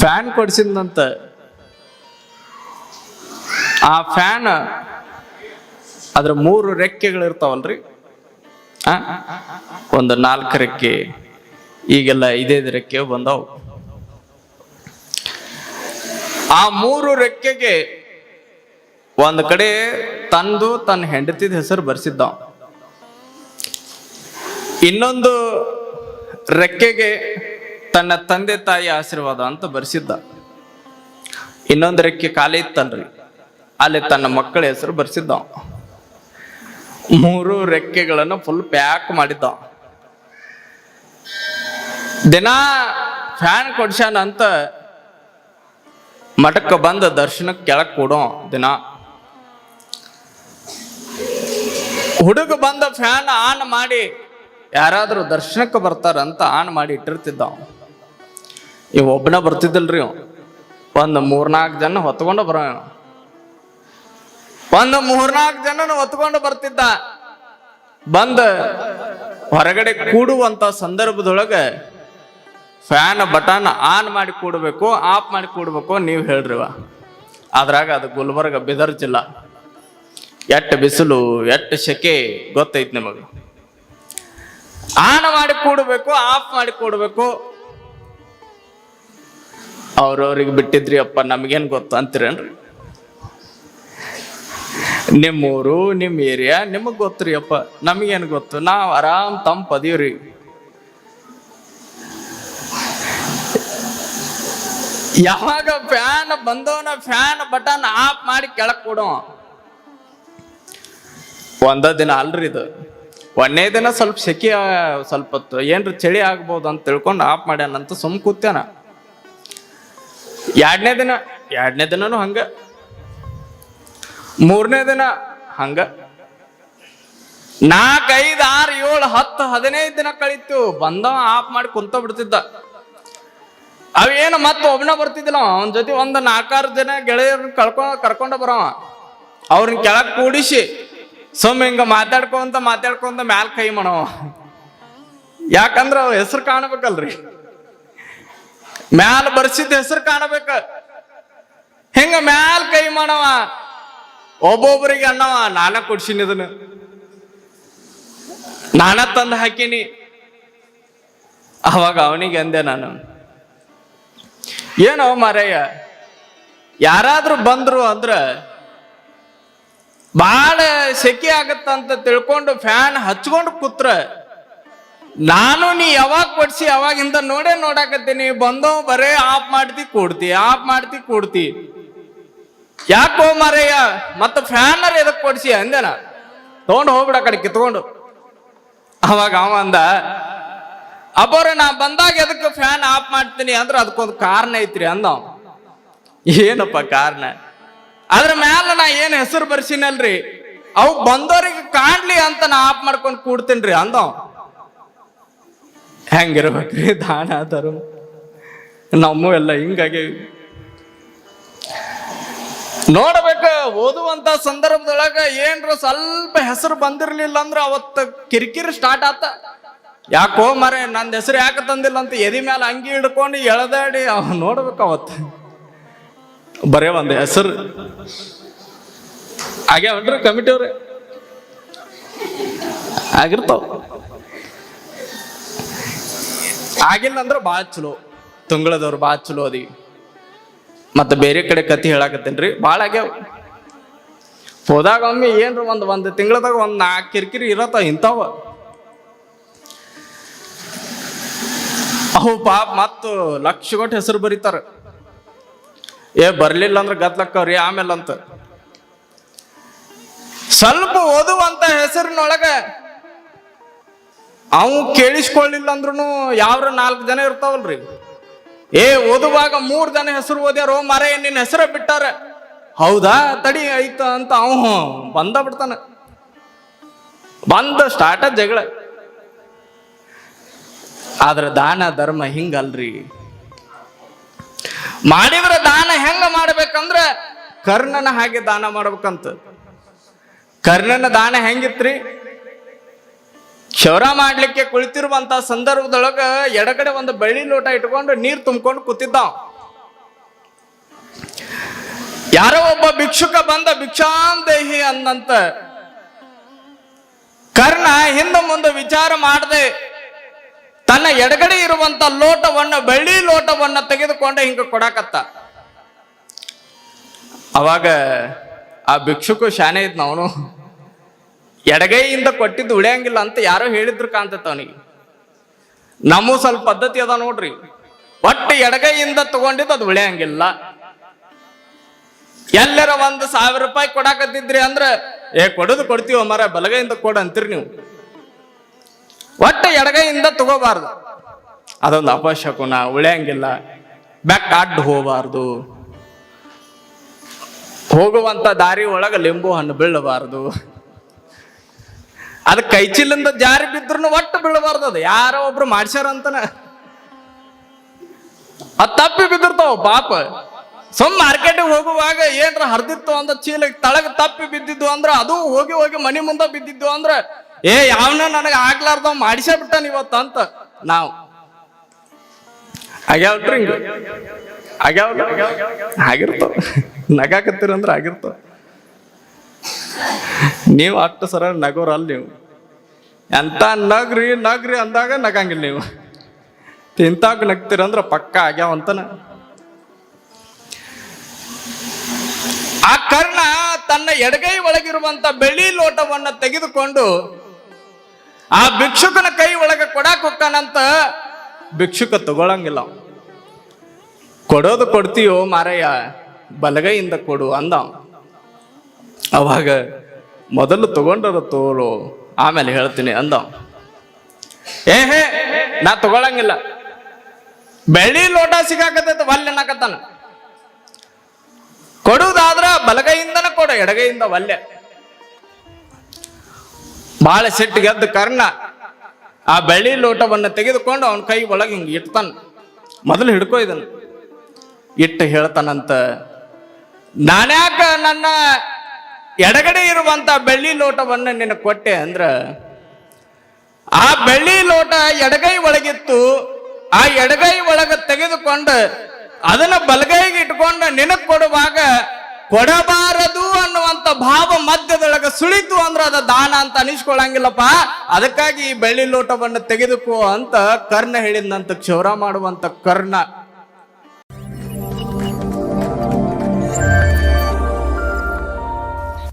Fan ಕೊಡಿಸಿದಂತ. ಆ fan ಅದ್ರ 3 ರೆಕ್ಕೆಗಳಿರ್ತಾವಲ್ರಿ, ಒಂದು 4 ರೆಕ್ಕೆ, ಈಗೆಲ್ಲ 5 ರೆಕ್ಕೆ ಬಂದವು. ಆ 3 ರೆಕ್ಕೆಗೆ ಒಂದ್ ಕಡೆ ತಂದು ತನ್ನ ಹೆಂಡತಿದ ಹೆಸರು ಬರ್ಸಿದ್ದ, ಇನ್ನೊಂದು ರೆಕ್ಕೆಗೆ ತನ್ನ ತಂದೆ ತಾಯಿ ಆಶೀರ್ವಾದ ಅಂತ ಬರ್ಸಿದ್ದ, ಇನ್ನೊಂದು ರೆಕ್ಕೆ ಖಾಲಿ ಇತ್ತಲ್ರಿ, ಅಲ್ಲಿ ತನ್ನ ಮಕ್ಕಳ ಹೆಸರು ಬರ್ಸಿದ್ದ. 3 ರೆಕ್ಕೆಗಳನ್ನು ಫುಲ್ ಪ್ಯಾಕ್ ಮಾಡಿದ್ದ. ದಿನ ಫ್ಯಾನ್ ಕೊಡ್ಸ್ಯಾನ ಅಂತ ಮಠಕ್ಕೆ ಬಂದ ದರ್ಶನಕ್ಕೆ ಕೆಳಕ್ ಕೊಡೋ. ದಿನ ಹುಡುಗ ಬಂದ ಫ್ಯಾನ್ ಆನ್ ಮಾಡಿ ಯಾರಾದ್ರೂ ದರ್ಶನಕ್ಕೆ ಬರ್ತಾರಂತ ಆನ್ ಮಾಡಿ ಇಟ್ಟಿರ್ತಿದ್ದ. ಇವ್ ಒಬ್ಬನ ಬರ್ತಿದ್ದಲ್ರಿ, ಒಂದು 3-4 ಜನ ಹೊತ್ಕೊಂಡು ಬರೋ, ಒಂದು 3-4 ಜನನ ಹೊತ್ಕೊಂಡು ಬರ್ತಿದ್ದ. ಬಂದ ಹೊರಗಡೆ ಕೂಡುವಂತ ಸಂದರ್ಭದೊಳಗೆ ಫ್ಯಾನ್ ಬಟನ್ ಆನ್ ಮಾಡಿ ಕೂಡಬೇಕು, ಆಫ್ ಮಾಡಿ ಕೂಡಬೇಕು, ನೀವು ಹೇಳ್ರಿವ. ಅದ್ರಾಗ ಅದು ಗುಲ್ಬರ್ಗ ಬೀದರ್ ಜಿಲ್ಲಾ, ಎಟ್ಟು ಬಿಸಿಲು ಎಟ್ಟು ಸೆಕೆ ಗೊತ್ತೈತಿ ನಿಮಗೆ. ಆನ್ ಮಾಡಿ ಕೂಡಬೇಕು, ಆಫ್ ಮಾಡಿ ಕೂಡಬೇಕು. ಅವ್ರವ್ರಿಗೆ ಬಿಟ್ಟಿದ್ರಿ ಅಪ್ಪ, ನಮಗೇನು ಗೊತ್ತು ಅಂತೀರೇನ್ರಿ? ನಿಮ್ಮೂರು ನಿಮ್ಮ ಏರಿಯಾ ನಿಮಗ್ ಗೊತ್ತ್ರಿ ಅಪ್ಪ, ನಮಗೇನು ಗೊತ್ತು? ನಾವು ಆರಾಮ್ ತಂಪದೀವ್ರಿ. ಯಾವಾಗ ಫ್ಯಾನ್ ಬಂದವನ ಫ್ಯಾನ್ ಬಟನ್ ಆಫ್ ಮಾಡಿ ಕೆಳಕ್ ಕೊಡೋ. ಒಂದ ದಿನ ಅಲ್ರಿ ಇದು, 1ನೇ ದಿನ ಸ್ವಲ್ಪ ಸೆಕೆ, ಸ್ವಲ್ಪ ಏನ್ರಿ ಚಳಿ ಆಗ್ಬೋದು ಅಂತ ತಿಳ್ಕೊಂಡು ಆಫ್ ಮಾಡ್ಯಾನಂತ ಸುಮ್ ಕೂತ್ಯಾನ. 2ನೇ ದಿನನೂ ಹಂಗ, 3ನೇ ದಿನ ಹಂಗ, 4, 5, 6, 7, 10, 15 ದಿನ ಕಳೀತು. ಬಂದವ ಆಫ್ ಮಾಡಿ ಕುಂತ ಬಿಡ್ತಿದ್ದ. ಅವೇನು ಮತ್ತೆ ಒಬ್ಬನ ಬರ್ತಿದ್ದಿಲ್ಲ, ಅವನ ಜೊತೆ ಒಂದು 4-6 ಜನ ಗೆಳೆಯರನ್ನ ಕರ್ಕೊಂಡ ಬರವ. ಅವ್ರನ್ನ ಕೆಳಗ್ ಕೂಡಿಸಿ ಸುಮ್ ಹಿಂಗ ಮಾತಾಡ್ಕೊಂತ ಮ್ಯಾಲ ಕೈ ಮಾಡವ. ಯಾಕಂದ್ರ ಅವ್ ಹೆಸರು ಕಾಣಬೇಕಲ್ರಿ, ಮ್ಯಾಲ ಬರ್ಸಿದ ಹೆಸರು ಕಾಣಬೇಕ. ಹಿಂಗ ಮ್ಯಾಲ ಕೈ ಮಾಡವ. ಒಬ್ಬೊಬ್ಬರಿಗೆ ಅನ್ನವ, ನಾನ ಕೊಡ್ಸಿನಿ, ಇದನ್ನ ನಾನ ತಂದು ಹಾಕಿನಿ. ಅವಾಗ ಅವನಿಗೆ ಅಂದೆ ನಾನು, ಏನೋ ಮಾರಯ್ಯ, ಯಾರಾದ್ರೂ ಬಂದ್ರು ಅಂದ್ರ ಬಾಳ ಸೆಕೆ ಆಗತ್ತಂತ ತಿಳ್ಕೊಂಡು ಫ್ಯಾನ್ ಹಚ್ಕೊಂಡು ಕೂತ್ರ, ನಾನು ನೀ ಯಾವಾಗ ಕೊಡ್ಸಿ ಅವಾಗಿಂದ ನೋಡಾಕತ್ತೀನಿ. ಬಂದೋ ಬರೇ ಆಫ್ ಮಾಡ್ತಿ ಕೂಡ್ತಿ. ಯಾಕೋ ಮಾರಯ್ಯ, ಮತ್ತ ಫ್ಯಾನರ್ ಎದಕ್ ಕೊಡ್ಸಿ ಅಂದೆನ, ತಗೊಂಡು ಹೋಗ್ಬಿಡ ಕಡೆ ಕಿತ್ಕೊಂಡು. ಅವಾಗ ಅವ ಅಂದ, ಅಬ್ಬರ ನಾ ಬಂದಾಗ ಎದಕ್ಕೆ ಫ್ಯಾನ್ ಆಫ್ ಮಾಡ್ತೀನಿ ಅಂದ್ರೆ ಅದಕ್ಕೊಂದು ಕಾರಣ ಐತ್ರಿ ಅಂದ. ಏನಪ್ಪ ಕಾರಣ? ಅದ್ರ ಮ್ಯಾಲ ನಾ ಏನ್ ಹೆಸರು ಬರ್ಸಿನಲ್ರಿ, ಅವು ಬಂದವ್ರಿಗೆ ಕಾಣ್ಲಿ ಅಂತ ನಾ ಆಫ್ ಮಾಡ್ಕೊಂಡು ಕೂಡ್ತೀನ್ರಿ ಅಂದ. ಹೆಂಗಿರ್ಬೇಕ್ರಿ ದಾನ ಧರ್ಮ? ನಮ್ಮ ಎಲ್ಲ ಹಿಂಗಾಗಿ ನೋಡ್ಬೇಕ. ಓದುವಂತ ಸಂದರ್ಭದೊಳಗ ಏನ್ರ ಸ್ವಲ್ಪ ಹೆಸರು ಬಂದಿರ್ಲಿಲ್ಲ ಅಂದ್ರ ಅವತ್ತ ಕಿರಿಕಿರಿ ಸ್ಟಾರ್ಟ್ ಆತ. ಯಾಕೋ ಮರೆ ನಂದ್ ಹೆಸರು ಯಾಕೆ ತಂದಿಲ್ಲ ಅಂತ ಎದಿ ಮ್ಯಾಲ ಅಂಗಿ ಹಿಡ್ಕೊಂಡು ಎಳೆದಾಡಿ ಅವ್ ನೋಡ್ಬೇಕು. ಅವತ್ತು ಬರೇ ಒಂದು ಹೆಸರು ಆಗ್ಯಾವನ್ರಿ ಕಮಿಟಿಯವ್ರೆ, ಆಗಿರ್ತಾವ. ಆಗಿಲ್ಲ ಅಂದ್ರ ಭಾಳ ಚಲೋ, ತುಂಗಳದವ್ರು ಭಾಳ ಚಲೋ ಅದಿ. ಮತ್ತೆ ಬೇರೆ ಕಡೆ ಕತಿ ಹೇಳಾಕತ್ತೇನ್ರಿ, ಭಾಳ ಆಗ್ಯಾವ. ಹೋದಾಗ ಒಮ್ಮೆ ಏನ್ರ ಒಂದು ತಿಂಗಳದಾಗ 4 ಕಿರಿಕಿರಿ ಇರತ್ತ ಇಂಥವ. ಅವು ಪಾಪ ಮತ್ತು ಲಕ್ಷ ಹೆಸರು ಬರೀತಾರ. ಬರ್ಲಿಲ್ಲ ಅಂದ್ರೆ ಗದ್ಲಕ್ಕವ್ರಿ ಆಮೇಲೆ ಅಂತ. ಸ್ವಲ್ಪ ಓದುವಂತ ಹೆಸರಿನೊಳಗ ಅವು ಕೇಳಿಸ್ಕೊಳ್ಳಿಲ್ಲ ಅಂದ್ರೂ ಯಾವ್ರ 4 ಜನ ಇರ್ತಾವಲ್ರಿ, ಓದುವಾಗ 3 ಜನ ಹೆಸರು ಓದ್ಯಾರೋ ಮಾರೇ ನಿನ್ನ ಹೆಸರ ಬಿಟ್ಟಾರ, ಹೌದಾ ತಡಿ ಐತ ಅಂತ ಅವ ಬಂದ ಬಿಡ್ತಾನ. ಬಂದ ಸ್ಟಾರ್ಟ ಜಗಳ. ಆದ್ರ ದಾನ ಧರ್ಮ ಹಿಂಗಲ್ರಿ. ಮಾಡಿದ್ರ ದಾನ ಹೆಂಗ ಮಾಡ್ಬೇಕಂದ್ರ ಕರ್ಣನ ಹಾಗೆ ದಾನ ಮಾಡ್ಬೇಕಂತ. ಕರ್ಣನ ದಾನ ಹೆಂಗಿತ್ರಿ? ಕ್ಷೌರ ಮಾಡ್ಲಿಕ್ಕೆ ಕುಳಿತಿರುವಂತ ಸಂದರ್ಭದೊಳಗ ಎಡಗಡೆ ಒಂದು ಬೆಳ್ಳಿ ಲೋಟ ಇಟ್ಕೊಂಡು ನೀರು ತುಂಬಿಕೊಂಡು ಕೂತಿದ್ದ. ಯಾರೋ ಒಬ್ಬ ಭಿಕ್ಷುಕ ಬಂದ ಭಿಕ್ಷಾಂದೇಹಿ ಅಂದಂತ ಕರ್ಣ ಹಿಂದೆ ಮುಂದೆ ವಿಚಾರ ಮಾಡದೆ ತನ್ನ ಎಡಗಡೆ ಇರುವಂತ ಲೋಟವನ್ನ, ಬೆಳ್ಳಿ ಲೋಟವನ್ನ ತೆಗೆದುಕೊಂಡು ಹಿಂಗ ಕೊಡಾಕತ್ತ. ಅವಾಗ ಆ ಭಿಕ್ಷುಕು ಶಾನೆ ಇದ್ನ, ಅವನು ಎಡಗೈಯಿಂದ ಕೊಟ್ಟಿದ್ದು ಉಳಿಯಂಗಿಲ್ಲ ಅಂತ ಯಾರೋ ಹೇಳಿದ್ರು ಕಾಣ್ತೈತ ಅವನಿಗೆ. ನಮಗೂ ಸ್ವಲ್ಪ ಪದ್ಧತಿ ಅದ ನೋಡ್ರಿ, ಒಟ್ಟು ಎಡಗೈಯಿಂದ ತಗೊಂಡಿದ್ದು ಅದು ಉಳಿಯಂಗಿಲ್ಲ. ಎಲ್ಲರ 1,000 ರೂಪಾಯಿ ಕೊಡಾಕತ್ತಿದ್ರಿ ಅಂದ್ರ ಕೊಡೋದು ಕೊಡ್ತೀವ ಮರ, ಬಲಗೈಯಿಂದ ಕೊಡ ಅಂತೀರಿ ನೀವು. ಒಟ್ಟು ಎಡಗೈಯಿಂದ ತಗೋಬಾರ್ದು, ಅದೊಂದು ಅಪಶಕುನ, ಉಳಿಯಂಗಿಲ್ಲ. ಬೆಕ್ಕ ಅಡ್ಡು ಹೋಗಬಾರ್ದು, ಹೋಗುವಂತ ದಾರಿ ಒಳಗ ಲಿಂಬು ಹಣ್ಣು ಬೀಳಬಾರ್ದು, ಅದ್ ಕೈಚಿಲಿಂದ ಜಾರಿ ಬಿದ್ರು ಒಟ್ಟು ಬೀಳಬಾರ್ದು. ಅದು ಯಾರೋ ಒಬ್ರು ಮಾಡ್ಸ್ಯಾರ ಅಂತನ ಅದ್ ತಪ್ಪಿ ಬಿದ್ದಿರ್ತಾವ ಪಾಪ. ಸುಮ್ ಮಾರ್ಕೆಟಿಗೆ ಹೋಗುವಾಗ ಏನ್ರ ಹರಿದಿತ್ತು ಅಂದ್ರ ಚೀಲ ತಳಗ ತಪ್ಪಿ ಬಿದ್ದಿದ್ದು ಅಂದ್ರ ಅದು ಹೋಗಿ ಹೋಗಿ ಮನಿ ಮುಂದೆ ಬಿದ್ದಿದ್ದು ಅಂದ್ರ ಯಾವನ ನನಗ ಆಗ್ಲಾರ್ದವ್ ಮಾಡಿಸೇ ಬಿಟ್ಟಾನ ಇವತ್ತ ಅಂತ ನಾವು ಆಗ್ಯಾವ್ರಿ. ಹಿಂಗ ಆಗಿರ್ತಾವ, ನಗಾಕತ್ತೀರಂದ್ರ ಆಗಿರ್ತಾವ. ನೀವು ಅಷ್ಟು ಸರ ನಗೋರಲ್ಲ. ನೀವು ಎಂತ ನಗ್ರಿ ನಗ್ರಿ ಅಂದಾಗ ನಗಂಗಿಲ್ಲ. ನೀವು ತಿಂತಾಗ ನಗ್ತೀರಂದ್ರ ಪಕ್ಕ ಆಗ್ಯಾವಂತನ. ಆ ಕರ್ಣ ತನ್ನ ಎಡಗೈ ಒಳಗಿರುವಂತ ಬೆಳ್ಳಿ ಲೋಟವನ್ನ ತೆಗೆದುಕೊಂಡು ಆ ಭಿಕ್ಷುಕನ ಕೈ ಒಳಗೆ ಕೊಡಾಕ್ ಹೊಕ್ಕಾನಂತ. ಭಿಕ್ಷುಕ ತಗೊಳಂಗಿಲ್ಲ. ಕೊಡೋದು ಕೊಡ್ತೀಯೋ ಮಾರಯ್ಯ, ಬಲಗೈಯಿಂದ ಕೊಡು ಅಂದ. ಅವಾಗ ಮೊದಲು ತಗೊಂಡದ ತೋಳು, ಆಮೇಲೆ ಹೇಳ್ತೀನಿ ಅಂದ. ಹೇ ನಾ ತಗೊಳಂಗಿಲ್ಲ, ಬೆಳ್ಳಿ ಲೋಟ ಸಿಗಾಕತ್ತೈತ ವಲ್ಲೆ ಅನ್ನಕತ್ತಾನ. ಕೊಡುವುದಾದ್ರ ಬಲಗೈಯಿಂದನ ಕೊಡ, ಎಡಗೈಯಿಂದ ವಲ್ಲೆ. ಬಹಳ ಸಿಟ್ಟಿಗೆದ್ದು ಕರ್ಣ ಆ ಬೆಳ್ಳಿ ಲೋಟವನ್ನ ತೆಗೆದುಕೊಂಡು ಅವನ ಕೈ ಒಳಗೆ ಹಿಂಗೆ ಇಡ್ತಾನ. ಮೊದಲು ಹಿಡ್ಕೊ ಇದನ್ನು ಇಟ್ಟು ಹೇಳ್ತಾನಂತ, ನಾನ್ಯಾಕ ನನ್ನ ಎಡಗಡೆ ಇರುವಂತ ಬೆಳ್ಳಿ ಲೋಟವನ್ನ ನಿನ್ನ ಕೊಟ್ಟೆ ಅಂದ್ರ, ಆ ಬೆಳ್ಳಿ ಲೋಟ ಎಡಗೈ ಒಳಗಿತ್ತು. ಆ ಎಡಗೈ ಒಳಗ ತೆಗೆದುಕೊಂಡು ಅದನ್ನ ಬಲಗೈಗೆ ಇಟ್ಕೊಂಡು ನಿನಗ್ ಕೊಡುವಾಗ ಕೊಡಬಾರದು ಅನ್ನುವಂತ ಭಾವ ಮಧ್ಯದೊಳಗ ಸುಳಿತು ಅಂದ್ರ ಅದ ದಾನ ಅಂತ ಅನಿಸ್ಕೊಳಂಗಿಲ್ಲಪ್ಪ. ಅದಕ್ಕಾಗಿ ಈ ಬೆಳ್ಳಿ ಲೋಟವನ್ನು ತೆಗೆದುಕೋ ಅಂತ ಕರ್ಣ ಹೇಳಿದಂತ ಕ್ಷೌರ ಮಾಡುವಂತ ಕರ್ಣ